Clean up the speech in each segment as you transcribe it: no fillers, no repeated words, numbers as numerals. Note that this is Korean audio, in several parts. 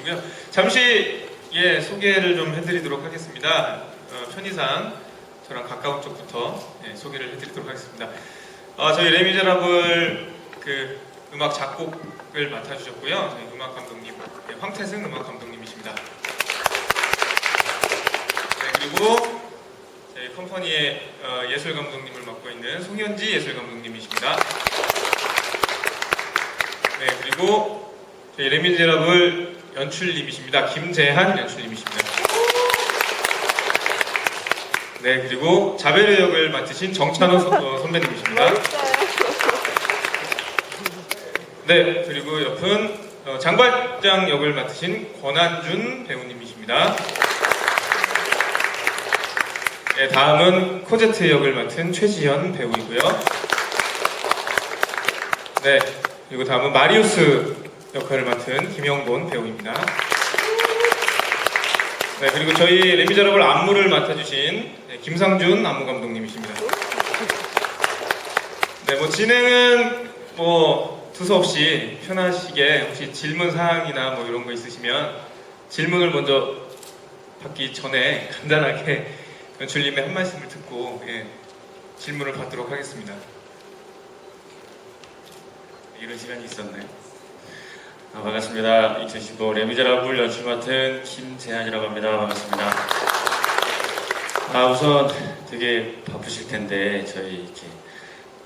계시고요. 잠시 소개를 좀 해드리도록 하겠습니다. 편의상 저랑 가까운 쪽부터 소개를 해드리도록 하겠습니다. 저희 레미제라블 그 음악 작곡을 맡아주셨고요. 저희 음악 감독님 황태승 음악 감독님이십니다. 그리고 저희 컴퍼니의 예술 감독님을 맡고 있는 송현지 예술 감독님이십니다. 그리고 저희 레미제라블 연출님이십니다. 김재한 연출님이십니다. 그리고 자베르 역을 맡으신 정찬호 선배님이십니다. 그리고 옆은 장발장 역을 맡으신 권한준 배우님이십니다. 다음은 코제트 역을 맡은 최지현 배우이고요. 그리고 다음은 마리우스 역할을 맡은 김영돈 배우입니다. 그리고 저희 레미제라블 안무를 맡아주신 김상준 안무 감독님이십니다. 진행은 두서없이 편하시게 혹시 질문 사항이나 이런 거 있으시면 질문을 먼저 받기 전에 간단하게 연출님의 한 말씀을 듣고 질문을 받도록 하겠습니다. 이런 시간이 있었나요? 반갑습니다. 2015 레미제라블 연출 맡은 김재한이라고 합니다. 반갑습니다. 우선 되게 바쁘실 텐데 저희 이렇게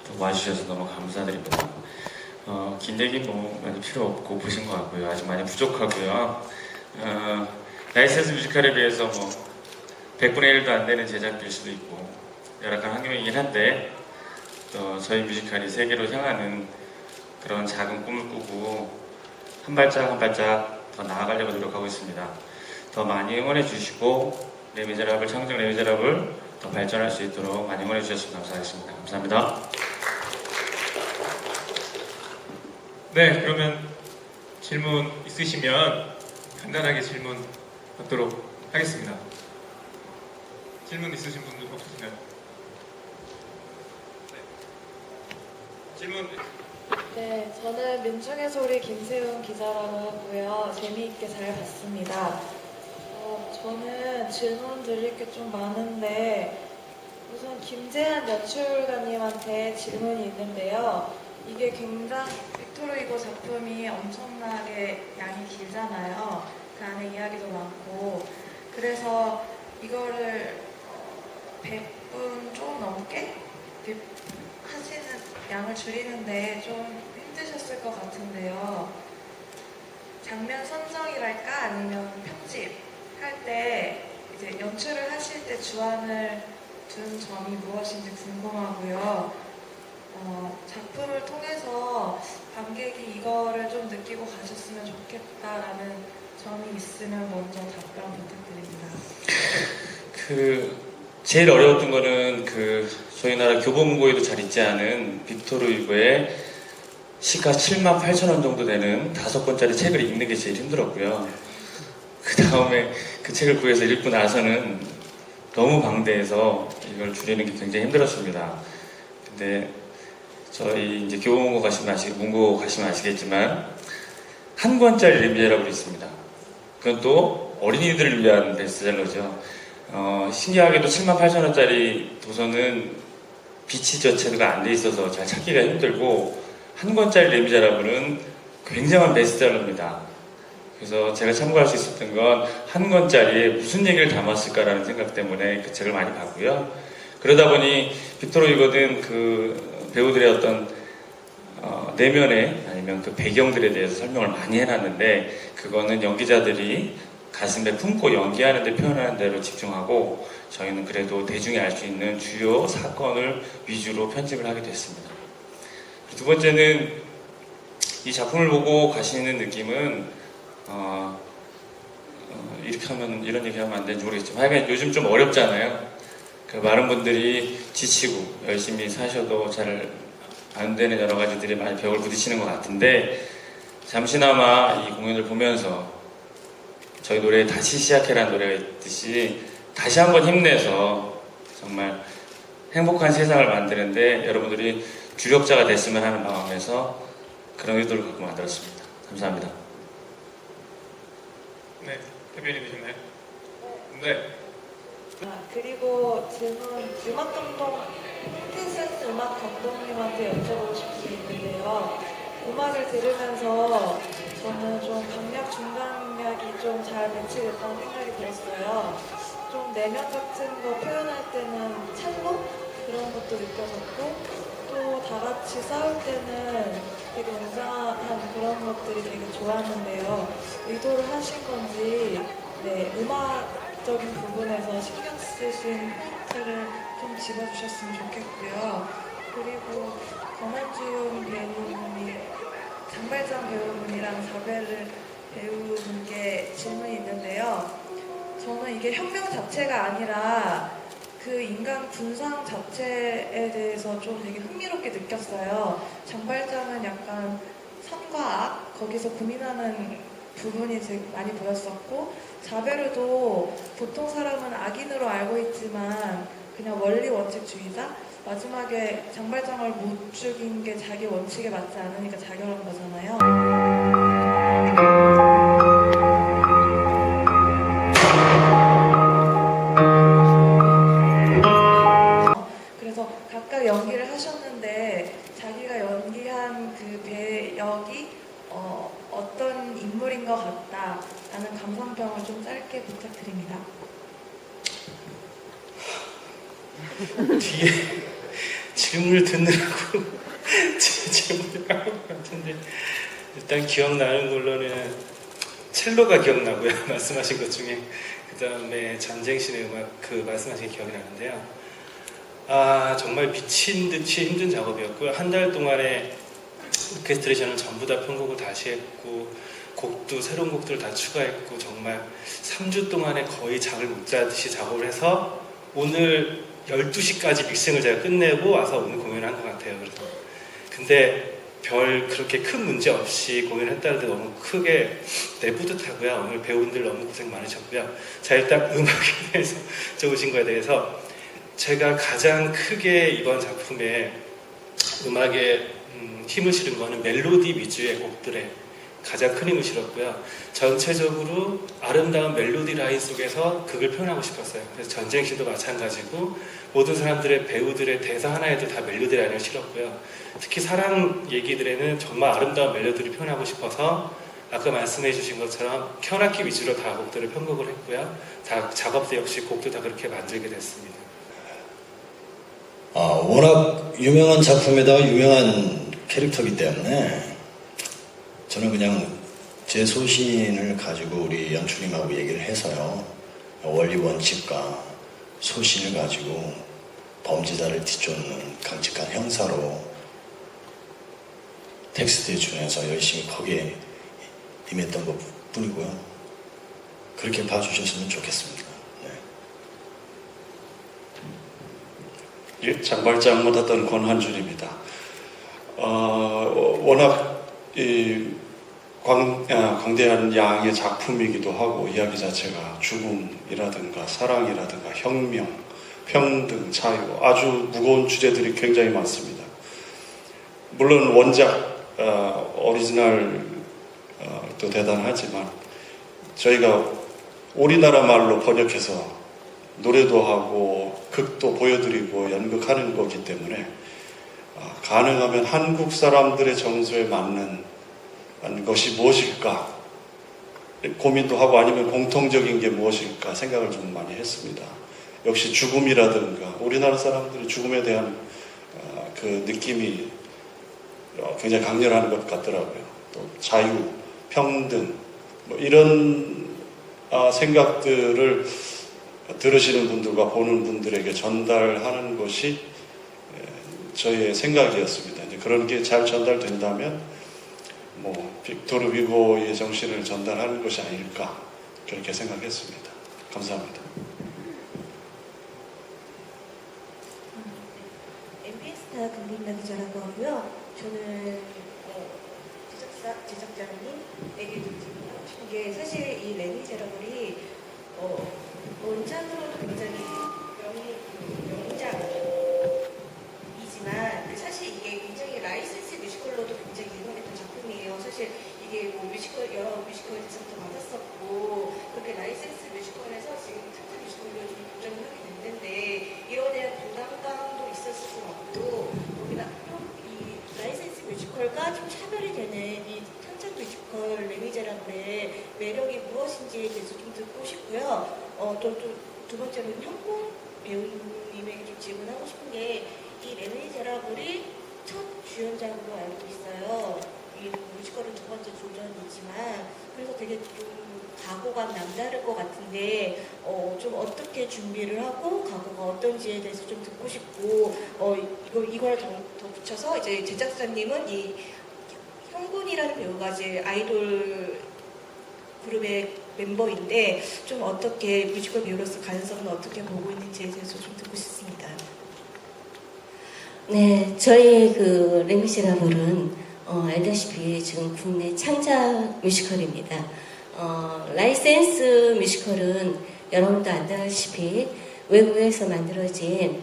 또 와주셔서 너무 감사드립니다. 긴 얘기 많이 필요 없고 보신 것 같고요. 아직 많이 부족하고요. 라이센스 뮤지컬에 비해서 100분의 1도 안 되는 제작비일 수도 있고 열악한 환경이긴 한데 또 저희 뮤지컬이 세계로 향하는 그런 작은 꿈을 꾸고 한 발짝 한 발짝 더 나아가려고 노력하고 있습니다. 더 많이 응원해 주시고 레미제라블 창작 레미제라블 더 발전할 수 있도록 많이 응원해 주셨으면 감사하겠습니다. 감사합니다. 그러면 질문 있으시면 간단하게 질문 받도록 하겠습니다. 질문 있으신 분들 없으신가요? 질문. 저는 민중의 소리 김세훈 기자라고 하고요. 재미있게 잘 봤습니다. 저는 질문 드릴 게 좀 많은데 우선 김재한 연출가님한테 질문이 있는데요. 이게 굉장히 빅토르 후고 작품이 엄청나게 양이 길잖아요. 그 안에 이야기도 많고 그래서 이거를 100분 좀 넘게 하시는 양을 줄이는데 좀 힘드셨을 것 같은데요. 장면 선정이랄까 아니면 편집 할 때 이제 연출을 하실 때 주안을 둔 점이 무엇인지 궁금하고요. 작품을 통해서 관객이 이거를 좀 느끼고 가셨으면 좋겠다라는 점이 있으면 먼저 답변 부탁드립니다. 제일 어려웠던 거는 저희 나라 교보문고에도 잘 있지 않은 빅토르 휴고의 시가 78,000원 정도 되는 5권짜리 책을 읽는 게 제일 힘들었고요. 그 다음에 그 책을 구해서 읽고 나서는 너무 방대해서 이걸 줄이는 게 굉장히 힘들었습니다. 근데 저희 이제 교보문고 가시면 아시겠지만 한 권짜리 레미제라블이 있습니다. 그건 또 어린이들을 위한 베스트셀러죠. 신기하게도 78,000원짜리 도서는 비치 자체가 안 돼 있어서 잘 찾기가 힘들고 한 권짜리 레미제라블은 굉장한 베스트셀러입니다. 그래서 제가 참고할 수 있었던 건 한 권짜리에 무슨 얘기를 담았을까라는 생각 때문에 그 책을 많이 봤고요. 그러다 보니 빅토르 휴고든 그 배우들의 어떤 내면에 아니면 그 배경들에 대해서 설명을 많이 해놨는데 그거는 연기자들이 가슴에 품고 연기하는 데 표현하는 대로 집중하고 저희는 그래도 대중이 알 수 있는 주요 사건을 위주로 편집을 하게 됐습니다. 두 번째는 이 작품을 보고 가시는 느낌은 이렇게 하면 이런 얘기 하면 안 되는지 모르겠지만 하여간 요즘 좀 어렵잖아요. 많은 분들이 지치고 열심히 사셔도 잘 안 되는 여러 가지들이 많이 벽을 부딪히는 것 같은데 잠시나마 이 공연을 보면서 저희 노래에 다시 시작해라는 노래가 있듯이 다시 한번 힘내서 정말 행복한 세상을 만드는데 여러분들이 주력자가 됐으면 하는 마음에서 그런 의도를 갖고 만들었습니다. 감사합니다. 네, 대변인 되셨나요? 네. 그리고 질문 음악 감독 틴센스 음악 감독님한테 여쭤보고 싶은 게 있는데요. 음악을 들으면서 저는 좀 강약 중강약이 좀 잘 배치됐다는 생각이 들었어요. 좀 내면 같은 거 표현할 때는 첼로 그런 것도 느껴졌고 또 다 같이 싸울 때는 되게 웅장한 그런 것들이 되게 좋았는데요. 의도를 하신 건지 네, 음악적인 부분에서 신경 쓰신 틀을 좀 집어주셨으면 좋겠고요. 그리고 권한주용 배우님이 장발장 배우분이랑 자벨을 배우분께 질문이 있는데요. 저는 이게 혁명 자체가 아니라 그 인간 군상 자체에 대해서 좀 되게 흥미롭게 느꼈어요. 장발장은 약간 선과 악, 거기서 고민하는 부분이 되게 많이 보였었고, 자베르도 보통 사람은 악인으로 알고 있지만 그냥 원리 원칙주의자? 마지막에 장발장을 못 죽인 게 자기 원칙에 맞지 않으니까 자결한 거잖아요. 그래서 각각 연기를 하셨는데 자기가 연기한 그 배역이 어떤 인물인 것 같다라는 감상평을 좀 짧게 부탁드립니다. 뒤에 질문을 듣느라고 제 질문을 까먹은 것 같은데 일단 기억나는 걸로는 첼로가 기억나고요. 말씀하신 것 중에 그 다음에 전쟁신의 음악 그 말씀하신 게 기억이 나는데요. 정말 미친 듯이 힘든 작업이었고요. 한 달 동안에 오케스트레이션을 전부 다 편곡을 다시 했고 곡도 새로운 곡들을 다 추가했고 정말 3주 동안에 거의 잠을 못 자듯이 작업을 해서 오늘 12시까지 믹싱을 제가 끝내고 와서 오늘 공연을 한 것 같아요. 그래서 근데 별 그렇게 큰 문제 없이 공연을 했다는 데 너무 크게 내 뿌듯하고요. 오늘 배우분들 너무 고생 많으셨고요. 자, 일단 음악에 대해서 적으신 거에 대해서 제가 가장 크게 이번 작품에 음악에 힘을 실은 거는 멜로디 위주의 곡들에 가장 큰 힘을 실었고요. 전체적으로 아름다운 멜로디 라인 속에서 그걸 표현하고 싶었어요. 그래서 전쟁시도 마찬가지고 모든 사람들의 배우들의 대사 하나에도 다 멜로디 라인을 실었고요. 특히 사랑 얘기들에는 정말 아름다운 멜로디를 표현하고 싶어서 아까 말씀해 주신 것처럼 현악기 위주로 다 곡들을 편곡을 했고요. 다 작업도 역시 곡도 다 그렇게 만들게 됐습니다. 워낙 유명한 작품에다가 유명한 캐릭터이기 때문에 저는 그냥 제 소신을 가지고 우리 연출님하고 얘기를 해서요. 원리 원칙과 소신을 가지고 범죄자를 뒤쫓는 강직한 형사로 텍스트에 준해서 열심히 거기에 임했던 것 뿐이고요. 그렇게 봐주셨으면 좋겠습니다. 네. 예, 장발장 맡았던 권한준입니다. 워낙 광대한 양의 작품이기도 하고 이야기 자체가 죽음이라든가 사랑이라든가 혁명, 평등, 자유 아주 무거운 주제들이 굉장히 많습니다. 물론 원작 오리지널도 대단하지만 저희가 우리나라 말로 번역해서 노래도 하고 극도 보여드리고 연극하는 거기 때문에 가능하면 한국 사람들의 정서에 맞는 것이 무엇일까 고민도 하고 아니면 공통적인 게 무엇일까 생각을 좀 많이 했습니다. 역시 죽음이라든가 우리나라 사람들의 죽음에 대한 그 느낌이 굉장히 강렬한 것 같더라고요. 또 자유, 평등 뭐 이런 생각들을 들으시는 분들과 보는 분들에게 전달하는 것이 저희의 생각이었습니다. 이제 그런 게 잘 전달된다면 뭐 빅토르 위고의 정신을 전달하는 것이 아닐까 그렇게 생각했습니다. 감사합니다. MBS타 금빈나 기자라고 하고요. 저는 제작자님에게 드리고 싶은 게 사실 이 레미제라블이 원작으로도 굉장히 명작이지만 사실 이게 굉장히 라이센스 뮤지컬로도 굉장히 유명했던 작품이에요. 사실 이게 뭐 뮤지컬 여러 뮤지컬 리스트도 받았었고 그렇게 라이센스 뮤지컬에서 지금 특정 뮤지컬로 좀 결정을 하게 됐는데 이거에 대한 부담감도 있었을 것 같고 거기다 이 라이센스 뮤지컬과 좀 차별이 되는 이 현장 뮤지컬 레미제라블의 매력이 무엇인지에 대해서 좀 듣고 싶고요. 또 두 번째로는 현봉 배우님에게 좀 질문하고 싶은 게 이 레미제라블이 첫 주연작으로 알고 있어요. 이 뮤지컬은 두 번째 도전이지만 그래서 되게 좀 각오가 남다를 것 같은데 좀 어떻게 준비를 하고 각오가 어떤지에 대해서 좀 듣고 싶고 이걸 더 붙여서 이제 제작사님은 이 형군이라는 배우가 이제 아이돌 그룹의 멤버인데 좀 어떻게 뮤지컬 배우로서 가능성은 어떻게 보고 있는지에 대해서 좀 듣고 싶습니다. 네, 저희 그 레미제라블은 알다시피 지금 국내 창작 뮤지컬입니다. 라이센스 뮤지컬은 여러분도 알다시피 외국에서 만들어진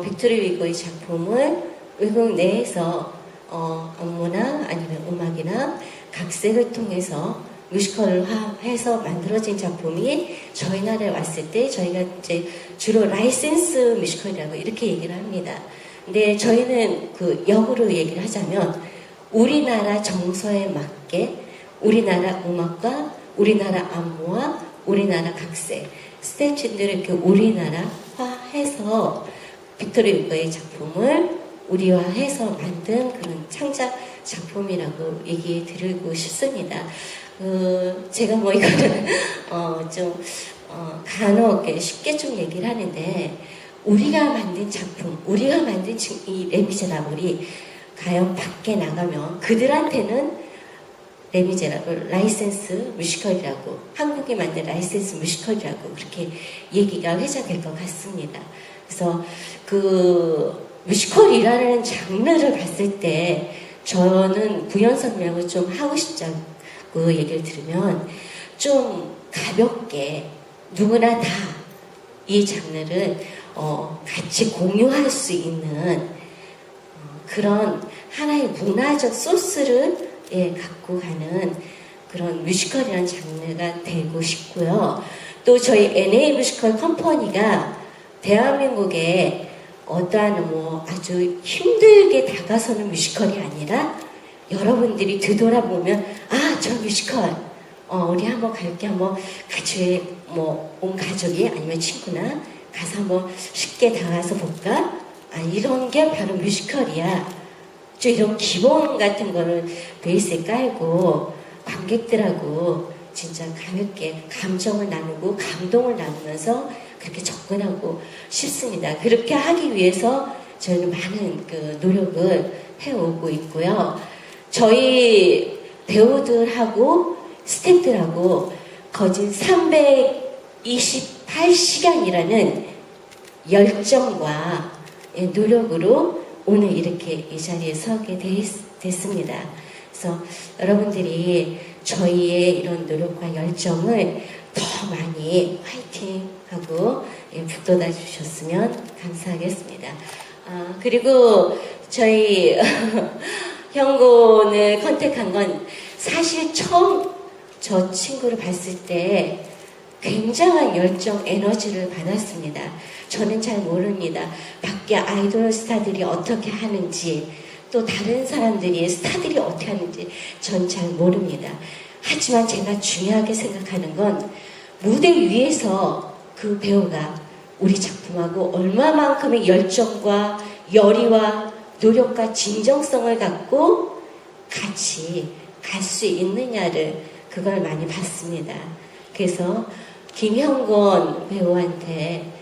빅토리 위고의 작품을 외국 내에서 안무나 아니면 음악이나 각색을 통해서 뮤지컬화해서 만들어진 작품이 저희 나라에 왔을 때 저희가 이제 주로 라이센스 뮤지컬이라고 이렇게 얘기를 합니다. 근데 저희는 그 역으로 얘기를 하자면 우리나라 정서에 맞게 우리나라 음악과 우리나라 안무와 우리나라 각색 스태프들을 이렇게 우리나라화해서 빅토리 유거의 작품을 우리화해서 만든 그런 창작 작품이라고 얘기해 드리고 싶습니다. 제가 뭐 이거는 간혹 쉽게 좀 얘기를 하는데 우리가 만든 작품, 우리가 만든 이 레미제라블이 과연 밖에 나가면 그들한테는 레미제라블 라이센스 뮤지컬이라고 한국이 만든 라이센스 뮤지컬이라고 그렇게 얘기가 회자될 것 같습니다. 그래서 그 뮤지컬이라는 장르를 봤을 때 저는 부연설명을 좀 하고 싶다고 얘기를 들으면 좀 가볍게 누구나 다 이 장르를 같이 공유할 수 있는 그런 하나의 문화적 소스를 갖고 가는 그런 뮤지컬이라는 장르가 되고 싶고요. 또 저희 NA 뮤지컬 컴퍼니가 대한민국에 어떠한 뭐 아주 힘들게 다가서는 뮤지컬이 아니라 여러분들이 되돌아보면 저 뮤지컬 우리 한번 갈게 한번 같이 뭐 온 가족이 아니면 친구나 가서 한번 쉽게 다가서 볼까? 이런 게 바로 뮤지컬이야. 저 이런 기본 같은 거를 베이스에 깔고 관객들하고 진짜 가볍게 감정을 나누고 감동을 나누면서 그렇게 접근하고 싶습니다. 그렇게 하기 위해서 저희는 많은 그 노력을 해오고 있고요. 저희 배우들하고 스태프들하고 거진 328시간이라는 열정과 노력으로 오늘 이렇게 이 자리에 서게 됐습니다. 그래서 여러분들이 저희의 이런 노력과 열정을 더 많이 화이팅하고 북돋아 주셨으면 감사하겠습니다. 그리고 저희 형곤을 컨택한 건 사실 처음 저 친구를 봤을 때 굉장한 열정, 에너지를 받았습니다. 저는 잘 모릅니다. 밖에 아이돌 스타들이 어떻게 하는지, 또 다른 사람들이 스타들이 어떻게 하는지 전 잘 모릅니다. 하지만 제가 중요하게 생각하는 건 무대 위에서 그 배우가 우리 작품하고 얼마만큼의 열정과 열의와 노력과 진정성을 갖고 같이 갈 수 있느냐를 그걸 많이 봤습니다. 그래서 김형곤 배우한테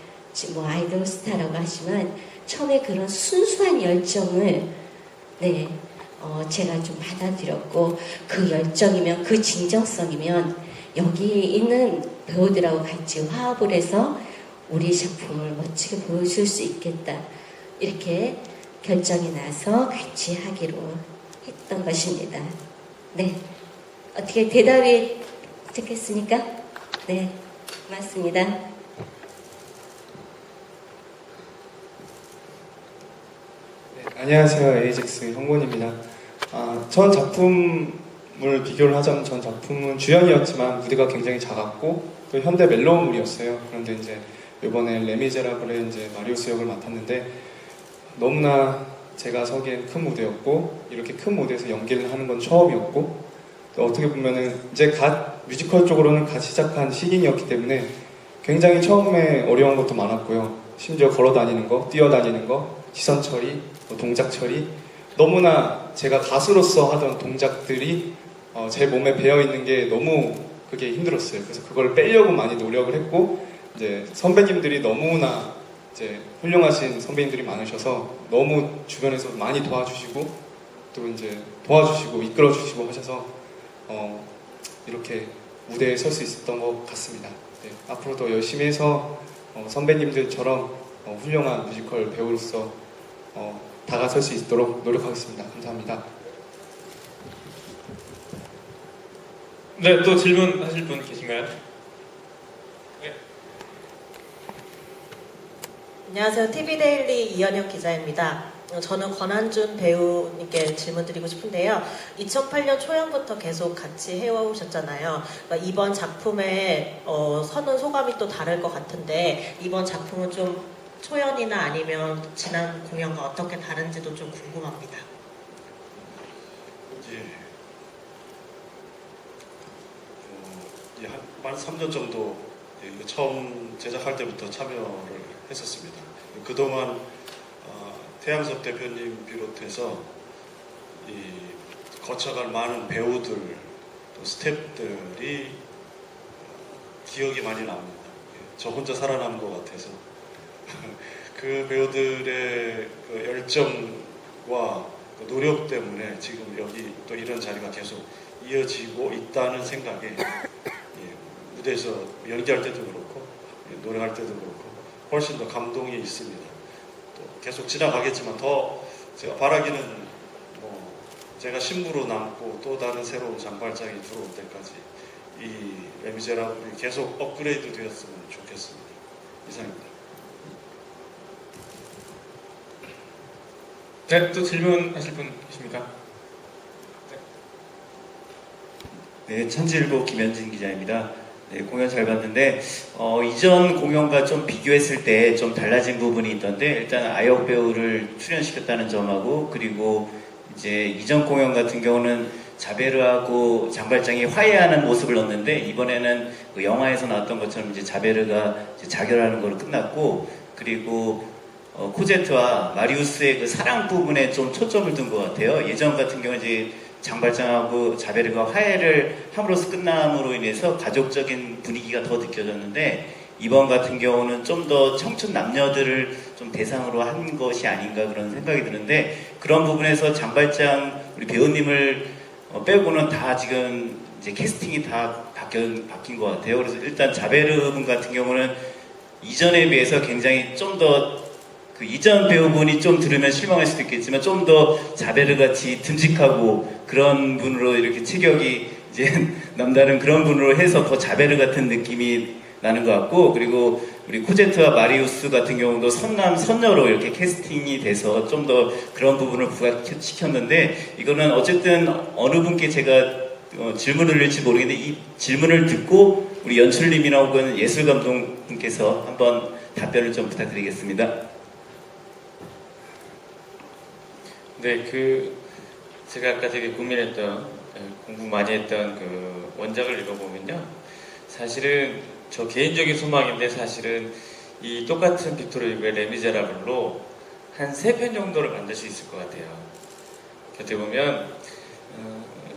뭐 아이돌 스타라고 하지만 처음에 그런 순수한 열정을 제가 좀 받아들였고 그 열정이면 그 진정성이면 여기 있는 배우들하고 같이 화합을 해서 우리 작품을 멋지게 보여줄 수 있겠다 이렇게 결정이 나서 같이 하기로 했던 것입니다. 네, 어떻게 대답이 됐겠습니까? 네, 맞습니다. 네, 안녕하세요. 에이젝스 형곤입니다. 전 작품 작품을 비교를 하자면 전 작품은 주연이었지만 무대가 굉장히 작았고 또 현대 멜로물이었어요. 그런데 이제 이번에 레미제라블의 이제 마리우스 역을 맡았는데 너무나 제가 서기엔 큰 무대였고 이렇게 큰 무대에서 연기를 하는 건 처음이었고 또 어떻게 보면은 이제 갓 뮤지컬 쪽으로는 갓 시작한 시기이었기 때문에 굉장히 처음에 어려운 것도 많았고요. 심지어 걸어 다니는 거, 뛰어 다니는 거, 시선 처리, 뭐 동작 처리 너무나 제가 가수로서 하던 동작들이 제 몸에 배어 있는 게 너무 그게 힘들었어요. 그래서 그걸 빼려고 많이 노력을 했고 이제 선배님들이 너무나 이제 훌륭하신 선배님들이 많으셔서 너무 주변에서 많이 도와주시고 또 이제 도와주시고 이끌어주시고 하셔서 이렇게 무대에 설 수 있었던 것 같습니다. 네, 앞으로도 열심히 해서 선배님들처럼 훌륭한 뮤지컬 배우로서 다가설 수 있도록 노력하겠습니다. 감사합니다. 네, 또 질문하실 분 계신가요? 네. 안녕하세요. TV데일리 이현혁 기자입니다. 저는 권한준 배우님께 질문드리고 싶은데요. 2008년 초연부터 계속 같이 해오셨잖아요. 그러니까 이번 작품에 서는 소감이 또 다를 것 같은데 이번 작품은 좀 초연이나 아니면 지난 공연과 어떻게 다른지도 좀 궁금합니다. 한 3년 정도 처음 제작할 때부터 참여를 했었습니다. 그동안 태양섭 대표님 비롯해서 거쳐갈 많은 배우들, 또 스태프들이 기억이 많이 납니다. 저 혼자 살아남은 것 같아서 그 배우들의 그 열정과 그 노력 때문에 지금 여기 또 이런 자리가 계속 이어지고 있다는 생각에 무대에서 연기할 때도 그렇고 노래할 때도 그렇고 훨씬 더 감동이 있습니다. 또 계속 지나가겠지만 더 제가 바라기는 제가 신부로 남고 또 다른 새로운 장발장이 들어올 때까지 이 레미제라블이 계속 업그레이드 되었으면 좋겠습니다. 이상입니다. 네, 또 질문하실 분 계십니까? 네, 천지일보 김현진 기자입니다. 네, 공연 잘 봤는데 이전 공연과 좀 비교했을 때 좀 달라진 부분이 있던데 일단 아역 배우를 출연시켰다는 점하고 그리고 이제 이전 공연 같은 경우는 자베르하고 장발장이 화해하는 모습을 넣었는데 이번에는 그 영화에서 나왔던 것처럼 이제 자베르가 이제 자결하는 걸로 끝났고 그리고 코제트와 마리우스의 그 사랑 부분에 좀 초점을 둔 것 같아요. 예전 같은 경우 이제 장발장하고 자베르가 화해를 함으로써 끝남으로 인해서 가족적인 분위기가 더 느껴졌는데 이번 같은 경우는 좀 더 청춘 남녀들을 좀 대상으로 한 것이 아닌가 그런 생각이 드는데 그런 부분에서 장발장 우리 배우님을 빼고는 다 지금 이제 캐스팅이 다 바뀐 것 같아요. 그래서 일단 자베르 분 같은 경우는 이전에 비해서 굉장히 좀 더 그 이전 배우분이 좀 들으면 실망할 수도 있겠지만 좀 더 자베르 같이 듬직하고 그런 분으로 이렇게 체격이 이제 남다른 그런 분으로 해서 더 자베르 같은 느낌이 나는 것 같고 그리고 우리 코제트와 마리우스 같은 경우도 선남 선녀로 이렇게 캐스팅이 돼서 좀 더 그런 부분을 부각시켰는데 이거는 어쨌든 어느 분께 제가 질문을 드릴지 모르겠는데 이 질문을 듣고 우리 연출님이나 혹은 예술감독분께서 한번 답변을 좀 부탁드리겠습니다. 네, 제가 아까 되게 고민했던, 공부 많이 했던 그 원작을 읽어보면요. 사실은 저 개인적인 소망인데 사실은 이 똑같은 빅토르 유고의 레미제라블로 한 3편 정도를 만들 수 있을 것 같아요. 어떻게 보면,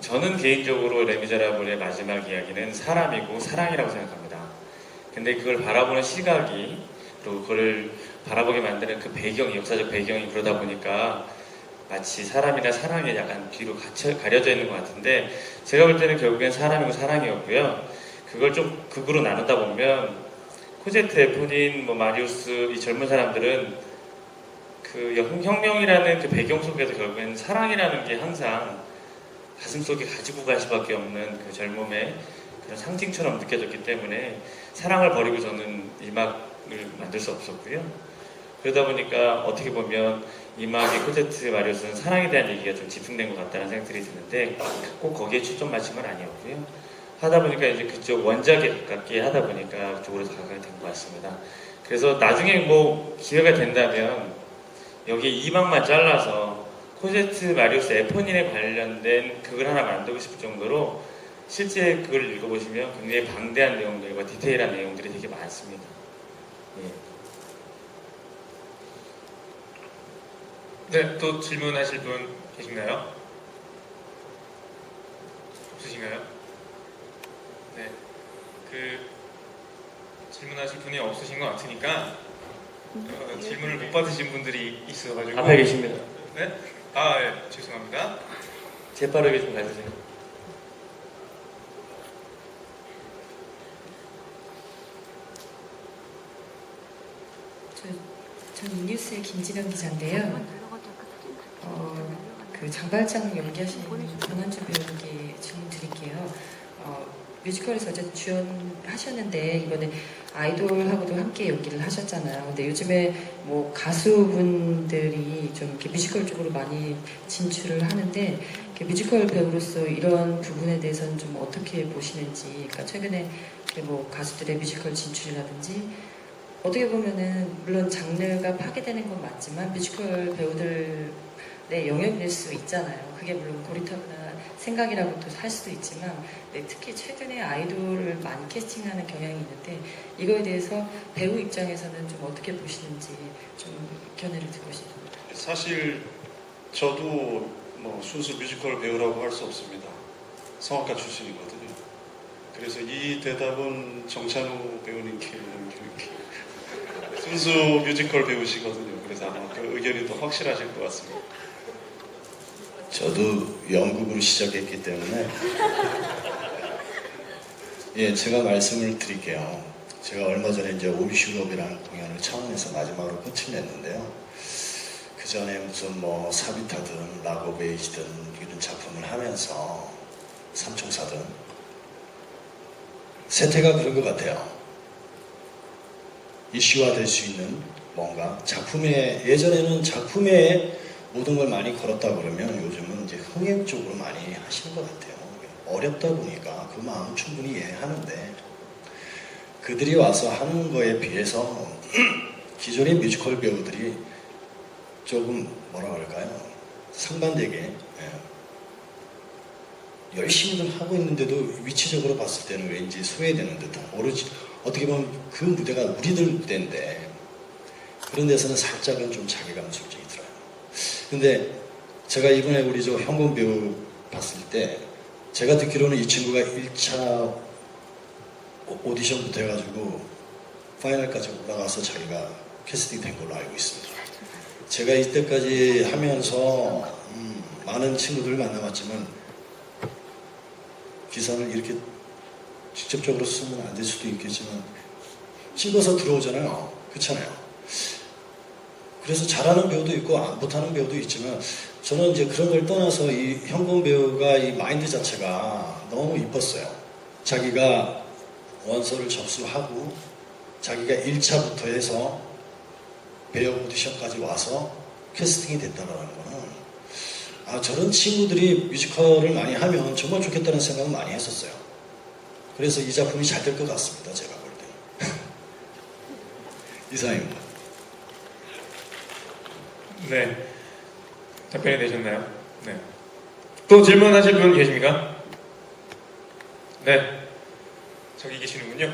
저는 개인적으로 레미제라블의 마지막 이야기는 사람이고 사랑이라고 생각합니다. 근데 그걸 바라보는 시각이, 그리고 그걸 바라보게 만드는 그 배경이, 역사적 배경이 그러다 보니까 마치 사람이나 사랑이 약간 뒤로 가려져 있는 것 같은데 제가 볼 때는 결국엔 사람이고 사랑이었고요. 그걸 좀 극으로 나누다 보면 코제트의 본인, 마리우스 이 젊은 사람들은 그 혁명이라는 그 배경 속에서 결국엔 사랑이라는 게 항상 가슴속에 가지고 갈 수밖에 없는 그 젊음의 그런 상징처럼 느껴졌기 때문에 사랑을 버리고 저는 이 음악을 만들 수 없었고요. 그러다 보니까 어떻게 보면 이마기 코제트 마리오스는 사랑에 대한 얘기가 좀 집중된 것 같다는 생각들이 드는데 꼭 거기에 초점 맞춘 건 아니었고요. 하다 보니까 이제 그쪽 원작에 가깝게 하다 보니까 그쪽으로 다가가게 된 것 같습니다. 그래서 나중에 뭐 기회가 된다면 여기 이방만 잘라서 코제트 마리오스 F1에 관련된 극을 하나 만들고 싶을 정도로 실제 그걸 읽어보시면 굉장히 방대한 내용들과 디테일한 내용들이 되게 많습니다. 예. 네, 또 질문하실 분 계신가요? 없으신가요? 네, 질문하실 분이 없으신 것 같으니까 질문을 못 받으신 분들이 있어가지고 앞에 계십니다. 네? 아, 예, 죄송합니다. 재빠르게 좀 가주세요. 전 이뉴스의 김진영 기자인데요. 그 장발장 연기하시는 권한준 배우님께 질문 드릴게요. 뮤지컬에서 어제 주연하셨는데 이번에 아이돌하고도 함께 연기를 하셨잖아요. 근데 요즘에 뭐 가수분들이 좀 이렇게 뮤지컬 쪽으로 많이 진출을 하는데 뮤지컬 배우로서 이런 부분에 대해서는 좀 어떻게 보시는지, 그러니까 최근에 뭐 가수들의 뮤지컬 진출이라든지 어떻게 보면은 물론 장르가 파괴되는 건 맞지만 뮤지컬 배우들의 영역이 될 수 있잖아요. 그게 물론 고리타분한 생각이라고도 할 수도 있지만 특히 최근에 아이돌을 많이 캐스팅하는 경향이 있는데 이거에 대해서 배우 입장에서는 좀 어떻게 보시는지 좀 견해를 듣고 싶습니다. 사실 저도 뭐 순수 뮤지컬 배우라고 할 수 없습니다. 성악가 출신이거든요. 그래서 이 대답은 정찬우 배우님께 이렇게 순수 뮤지컬 배우시거든요. 그래서 아마 그 의견이 더 확실하실 것 같습니다. 저도 연극으로 시작했기 때문에 예, 제가 말씀을 드릴게요. 제가 얼마 전에 이제 오미슈럽이라는 공연을 창원에서 마지막으로 끝을 냈는데요. 그 전에 무슨 뭐 사비타든 라고베이지든 이런 작품을 하면서 삼총사든 세태가 그런 것 같아요. 이슈화될 수 있는 뭔가 작품에, 예전에는 작품에 모든 걸 많이 걸었다 그러면 요즘은 이제 흥행 쪽으로 많이 하시는 것 같아요. 어렵다 보니까 그 마음 충분히 이해하는데 그들이 와서 하는 거에 비해서 기존의 뮤지컬 배우들이 조금 뭐라 그럴까요? 상반되게 열심히 하고 있는데도 위치적으로 봤을 때는 왠지 소외되는 듯한, 오로지 어떻게 보면 그 무대가 우리들 무대인데 그런 데서는 살짝은 좀 자괴감 솔직히 들어요. 근데 제가 이번에 우리 저 현곤 배우 봤을 때 제가 듣기로는 이 친구가 1차 오디션부터 해가지고 파이널까지 올라가서 자기가 캐스팅 된 걸로 알고 있습니다. 제가 이때까지 하면서 많은 친구들을 만나봤지만 기사를 이렇게 직접적으로 쓰면 안 될 수도 있겠지만 찍어서 들어오잖아요. 그렇잖아요. 그래서 잘하는 배우도 있고 안 못하는 배우도 있지만 저는 이제 그런 걸 떠나서 이 현곤 배우가 이 마인드 자체가 너무 이뻤어요. 자기가 원서를 접수하고 자기가 1차부터 해서 배우 오디션까지 와서 캐스팅이 됐다는 거는 저런 친구들이 뮤지컬을 많이 하면 정말 좋겠다는 생각을 많이 했었어요. 그래서 이 작품이 잘 될 것 같습니다. 제가 볼 때는. 이상입니다. 네, 답변이 되셨나요? 네. 또 질문하실 분 계십니까? 네, 저기 계시는군요.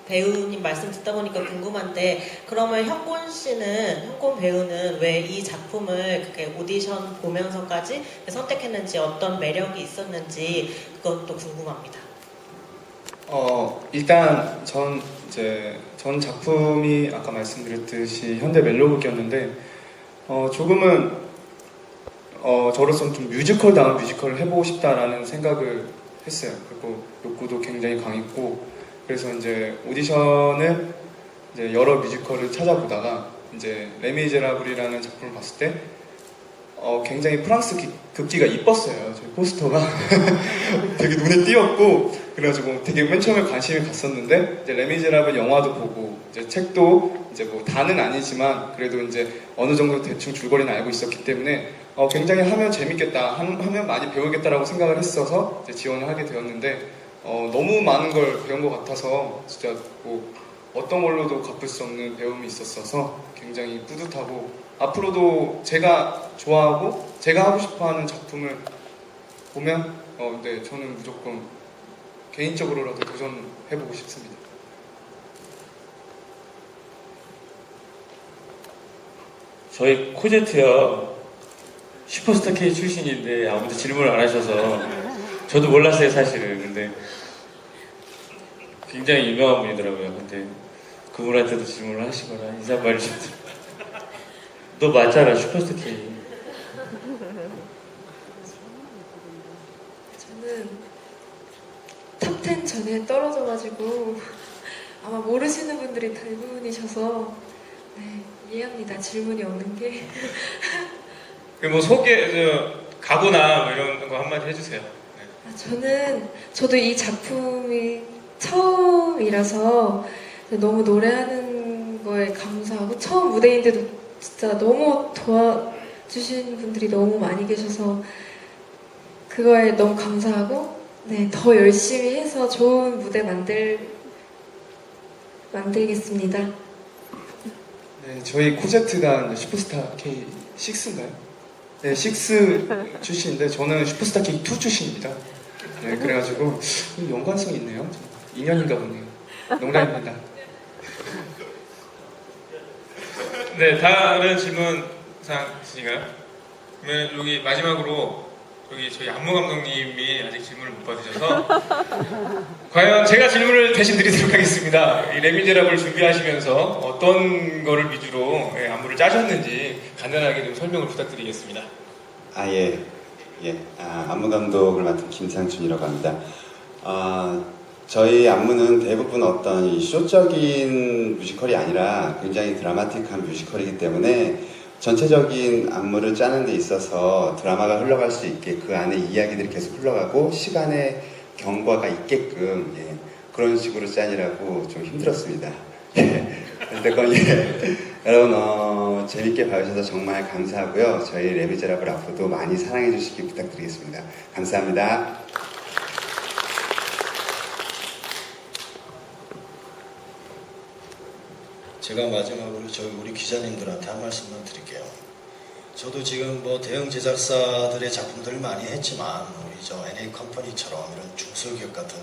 배우님 말씀 듣다 보니까 궁금한데 그러면 현곤 배우는 왜 이 작품을 그렇게 오디션 보면서까지 선택했는지 어떤 매력이 있었는지 그것도 궁금합니다. 일단 전 작품이 아까 말씀드렸듯이 현대 멜로극이었는데 조금은 저로서는 좀 뮤지컬다운 뮤지컬을 해보고 싶다라는 생각을 했어요. 그리고 욕구도 굉장히 강했고 그래서 이제 오디션을 이제 여러 뮤지컬을 찾아보다가 이제 레미제라블이라는 작품을 봤을 때 굉장히 프랑스 극기가 이뻤어요. 저희 포스터가 되게 눈에 띄었고 그래가지고 되게 맨 처음에 관심이 갔었는데 이제 레미제라블 영화도 보고 이제 책도 이제 뭐 다는 아니지만 그래도 이제 어느 정도 대충 줄거리는 알고 있었기 때문에 굉장히 하면 재밌겠다, 하면 많이 배우겠다라고 생각을 했어서 이제 지원을 하게 되었는데 너무 많은 걸 배운 것 같아서 진짜 뭐 어떤 걸로도 갚을 수 없는 배움이 있었어서 굉장히 뿌듯하고 앞으로도 제가 좋아하고 제가 하고 싶어하는 작품을 보면 네, 저는 무조건 개인적으로라도 도전해보고 싶습니다. 저희 코제트요 슈퍼스타 K 출신인데 아무도 질문을 안 하셔서 저도 몰랐어요 사실은. 근데 굉장히 유명한 분이더라고요. 근데 그분한테도 질문을 하시거나 인사말 좀 너 맞잖아 슈퍼스타 K. 저는 탑10 전에 떨어져가지고 아마 모르시는 분들이 대부분이셔서 네, 이해합니다. 질문이 없는 게. 그 뭐 각오나 뭐 이런 거 한마디 해주세요. 네. 저도 이 작품이 처음이라서 너무 노래하는 거에 감사하고 처음 무대인데도 진짜 너무 도와주신 분들이 너무 많이 계셔서 그거에 너무 감사하고 네, 더 열심히 해서 좋은 무대 만들겠습니다. 네, 저희 코제트가 슈퍼스타 K6인가요? 네, 6 출신인데 저는 슈퍼스타 K2 출신입니다. 네, 그래가지고 연관성이 있네요. 인연인가 보네요. 농담입니다. 네, 다른 질문 사항 있으신가요? 그러면 여기 마지막으로 여기 저희 안무 감독님이 아직 질문을 못 받으셔서 과연 제가 질문을 대신 드리도록 하겠습니다. 이 레미제라블 준비하시면서 어떤 거를 위주로 안무를 짜셨는지 간단하게 좀 설명을 부탁드리겠습니다. 안무 감독을 맡은 김상춘이라고 합니다. 저희 안무는 대부분 어떤 이 쇼적인 뮤지컬이 아니라 굉장히 드라마틱한 뮤지컬이기 때문에 전체적인 안무를 짜는 데 있어서 드라마가 흘러갈 수 있게 그 안에 이야기들이 계속 흘러가고 시간의 경과가 있게끔 그런 식으로 짜느라고 좀 힘들었습니다. 어쨌건 여러분 재밌게 봐주셔서 정말 감사하고요. 저희 레미제라블 앞으로도 많이 사랑해 주시기 부탁드리겠습니다. 감사합니다. 제가 마지막으로 우리 기자님들한테 한 말씀만 드릴게요. 저도 지금 뭐 대형 제작사들의 작품들을 많이 했지만 우리 NA 컴퍼니처럼 이런 중소기업 같은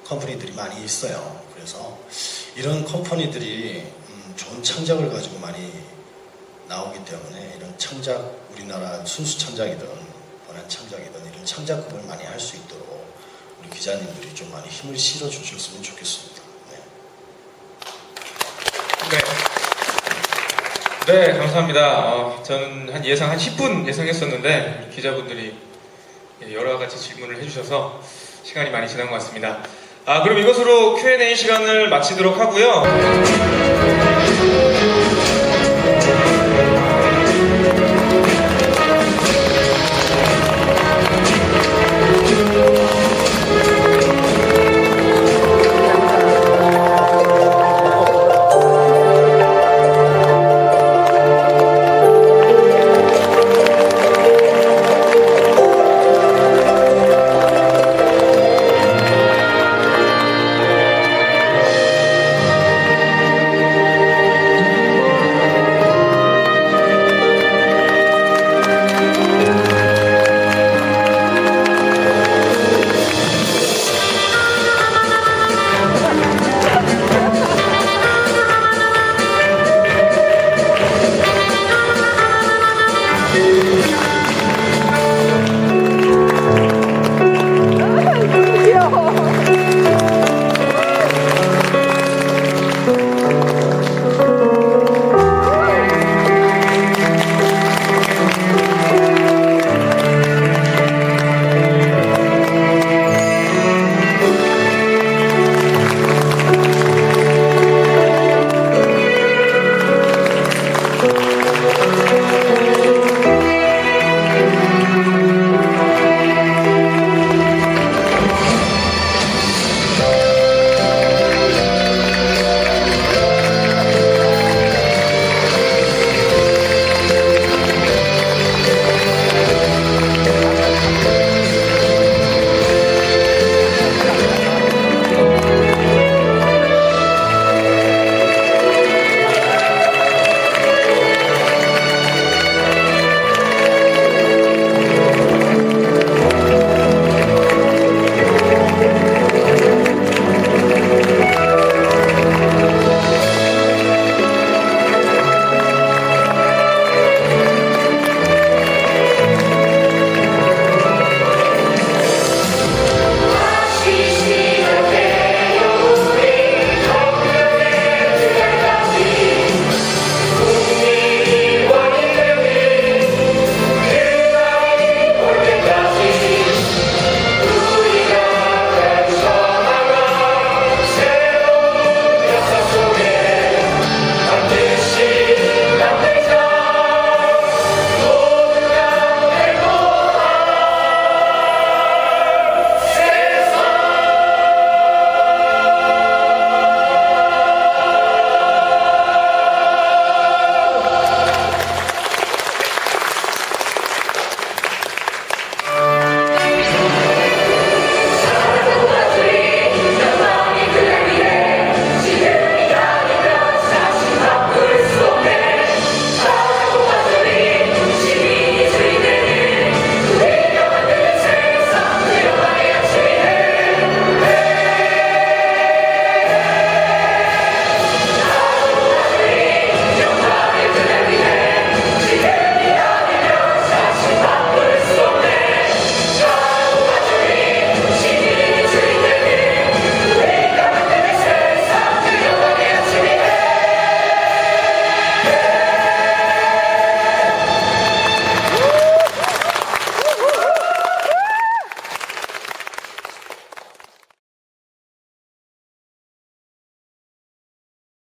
컴퍼니들이 많이 있어요. 그래서 이런 컴퍼니들이 좋은 창작을 가지고 많이 나오기 때문에 이런 창작, 우리나라 순수 창작이든 번안 창작이든 이런 창작급을 많이 할 수 있도록 우리 기자님들이 좀 많이 힘을 실어 주셨으면 좋겠습니다. 네, 감사합니다. 저는 예상 한 10분 예상했었는데 기자분들이 여러 가지 질문을 해주셔서 시간이 많이 지난 것 같습니다. 그럼 이것으로 Q&A 시간을 마치도록 하고요.